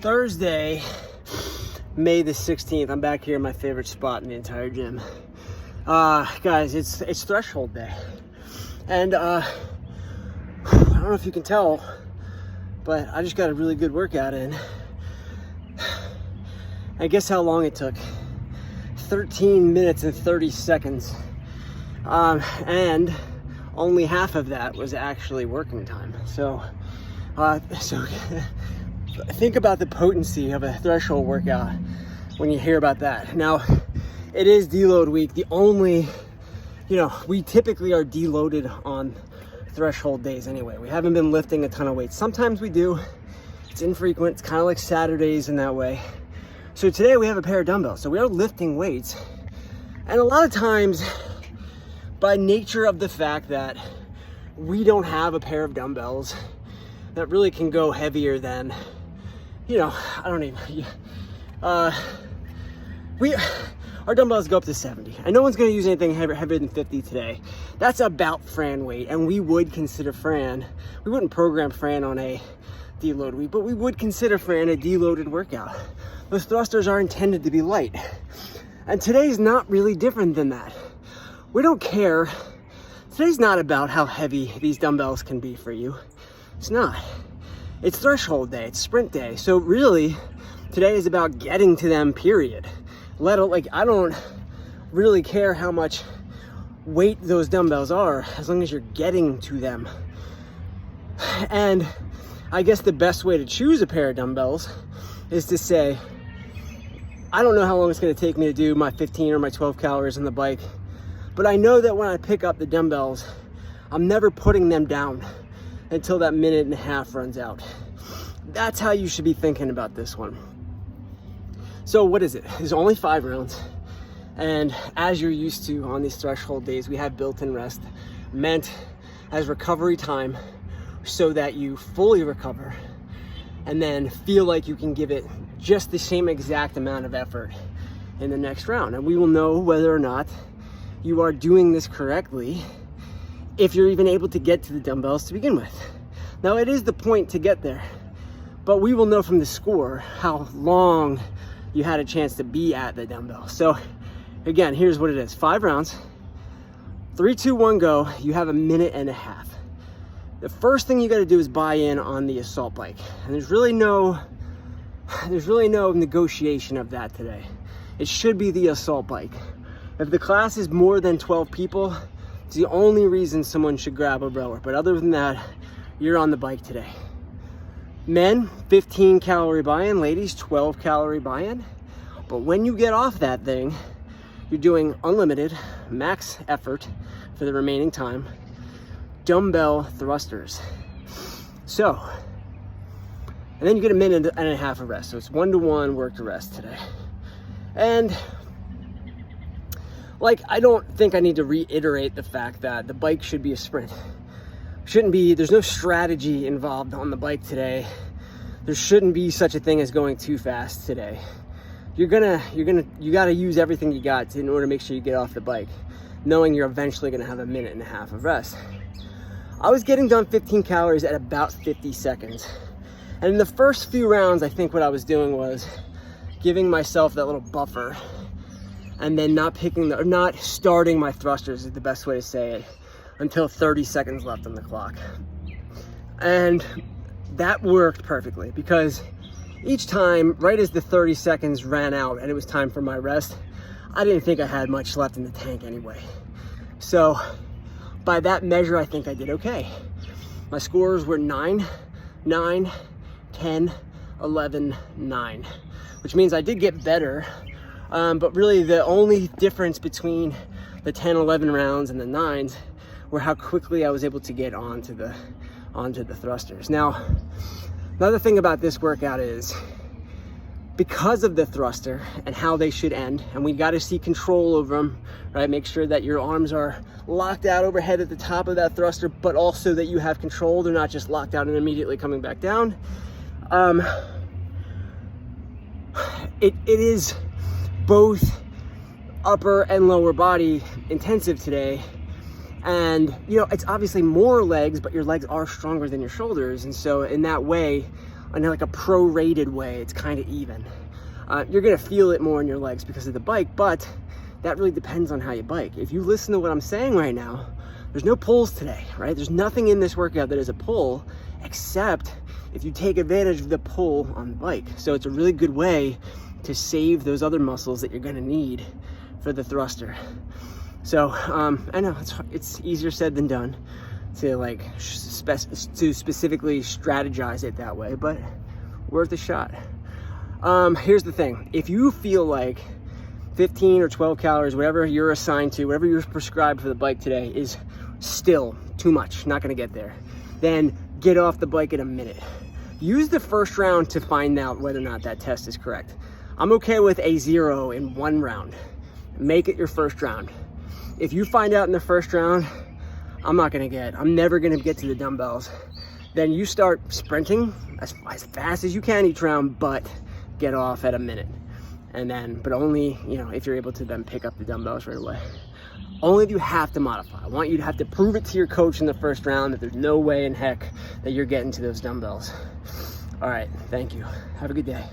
Thursday, May the 16th. I'm back here in my favorite spot in the entire gym. Guys, it's threshold day. And I don't know if you can tell, but I just got a really good workout in. And guess how long it took? 13 minutes and 30 seconds. And only half of that was actually working time. So think about the potency of a threshold workout when you hear about that. Now, it is deload week. The only, we typically are deloaded on threshold days anyway. We haven't been lifting a ton of weights. Sometimes we do. It's infrequent. It's kind of like Saturdays in that way. So today we have a pair of dumbbells. So we are lifting weights. And a lot of times, by nature of the fact that we don't have a pair of dumbbells that really can go heavier than, our dumbbells go up to 70. And no one's gonna use anything heavier than 50 today. That's about Fran weight, and we would consider Fran, we wouldn't program Fran on a deload week, but we would consider Fran a deloaded workout. Those thrusters are intended to be light. And today's not really different than that. We don't care. Today's not about how heavy these dumbbells can be for you. It's not. It's threshold day, it's sprint day. So really, today is about getting to them, period. I don't really care how much weight those dumbbells are, as long as you're getting to them. And I guess the best way to choose a pair of dumbbells is to say, I don't know how long it's gonna take me to do my 15 or my 12 calories on the bike, but I know that when I pick up the dumbbells, I'm never putting them down until that minute and a half runs out. That's how you should be thinking about this one. So what is it? It's only 5 rounds. And as you're used to on these threshold days, we have built-in rest meant as recovery time so that you fully recover and then feel like you can give it just the same exact amount of effort in the next round. And we will know whether or not you are doing this correctly if you're even able to get to the dumbbells to begin with. Now, it is the point to get there, but we will know from the score how long you had a chance to be at the dumbbell. So again, here's what it is. 5 rounds, 3, 2, 1, go. You have a minute and a half. The first thing you gotta do is buy in on the assault bike. And there's really no negotiation of that today. It should be the assault bike. If the class is more than 12 people, it's the only reason someone should grab a rower. But other than that, you're on the bike today. Men, 15 calorie buy-in. Ladies, 12 calorie buy-in. But when you get off that thing, you're doing unlimited, max effort for the remaining time, dumbbell thrusters. So, and then you get a minute and a half of rest. So it's 1-to-1 work to rest today. And I don't think I need to reiterate the fact that the bike should be a sprint. There's no strategy involved on the bike today. There shouldn't be such a thing as going too fast today. You gotta use everything you got in order to make sure you get off the bike, knowing you're eventually gonna have a minute and a half of rest. I was getting done 15 calories at about 50 seconds. And in the first few rounds, I think what I was doing was giving myself that little buffer and then not starting my thrusters is the best way to say it until 30 seconds left on the clock. And that worked perfectly because each time, right as the 30 seconds ran out and it was time for my rest, I didn't think I had much left in the tank anyway. So by that measure, I think I did okay. My scores were 9, 9, 10, 11, 9, which means I did get better. But really the only difference between the 10, 11 rounds and the 9s were how quickly I was able to get onto the thrusters. Now, another thing about this workout is because of the thruster and how they should end, and we got to see control over them, right? Make sure that your arms are locked out overhead at the top of that thruster, but also that you have control. They're not just locked out and immediately coming back down. It is both upper and lower body intensive today. And it's obviously more legs, but your legs are stronger than your shoulders. And so in that way, in like a prorated way, it's kind of even. You're gonna feel it more in your legs because of the bike, but that really depends on how you bike. If you listen to what I'm saying right now, there's no pulls today, right? There's nothing in this workout that is a pull, except if you take advantage of the pull on the bike. So it's a really good way to save those other muscles that you're gonna need for the thruster. So I know it's easier said than done to like specifically strategize it that way, but worth a shot. Here's the thing: if you feel like 15 or 12 calories, whatever you're assigned to, whatever you're prescribed for the bike today is still too much, not gonna get there, then get off the bike in a minute. Use the first round to find out whether or not that test is correct. I'm okay with a 0 in 1 round. Make it your first round. If you find out in the first round, I'm never gonna get to the dumbbells, then you start sprinting as fast as you can each round, but get off at a minute. And then, but only, if you're able to then pick up the dumbbells right away. Only if you have to modify. I want you to have to prove it to your coach in the first round that there's no way in heck that you're getting to those dumbbells. All right, thank you. Have a good day.